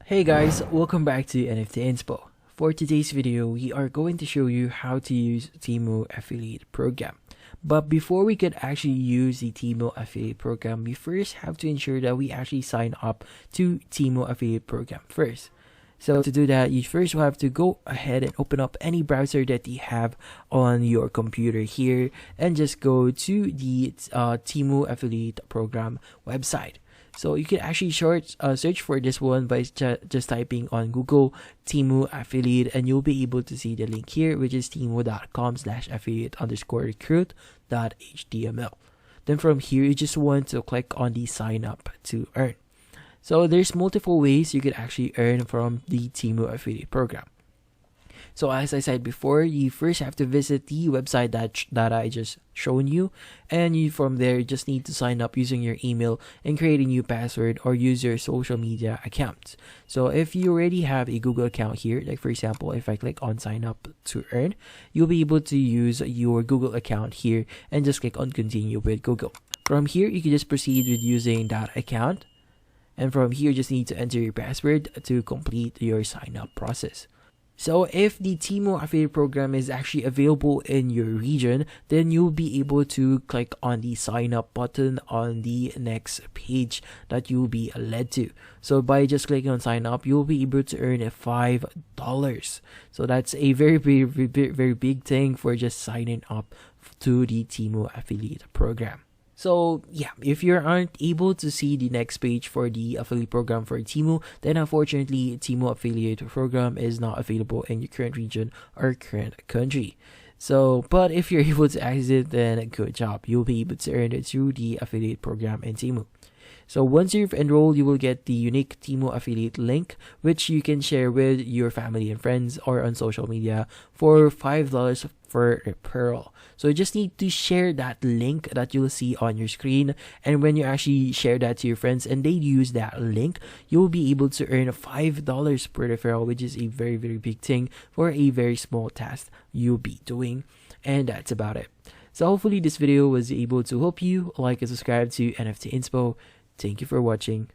Hey guys, welcome back to NFT Inspo. For today's video, we are going to show you how to use Temu affiliate program. But before we could actually use the Temu affiliate program, we first have to ensure that we actually sign up to Temu affiliate program first. So to do that, you first will have to go ahead and open up any browser that you have on your computer here and just go to the Temu affiliate program website. So you can actually search for this one by just typing on Google Temu affiliate, and you'll be able to see the link here, which is temu.com/affiliate_recruit.html. Then from here, you just want to click on the sign up to earn. So there's multiple ways you could actually earn from the Temu affiliate program. So as I said before, you first have to visit the website that I just shown you, and you from there just need to sign up using your email and create a new password or use your social media accounts. So if you already have a Google account here, like for example, if I click on sign up to earn, you'll be able to use your Google account here and just click on continue with Google. From here, you can just proceed with using that account. And from here, you just need to enter your password to complete your sign up process. So if the Temu affiliate program is actually available in your region, then you'll be able to click on the sign up button on the next page that you'll be led to. So by just clicking on sign up, you'll be able to earn $5. So that's a very big thing for just signing up to the Temu affiliate program. So yeah, if you aren't able to see the next page for the affiliate program for Temu, then unfortunately Temu affiliate program is not available in your current region or current country. So, but if you're able to access it, then good job. You'll be able to earn it through the affiliate program in Temu. So once you've enrolled, you will get the unique Temu affiliate link, which you can share with your family and friends or on social media for $5 for referral. So you just need to share that link that you'll see on your screen, and when you actually share that to your friends and they use that link, you'll be able to earn $5 per referral, which is a very big thing for a very small task you'll be doing. And that's about it. So hopefully this video was able to help you. Like and subscribe to NFT Inspo. Thank you for watching.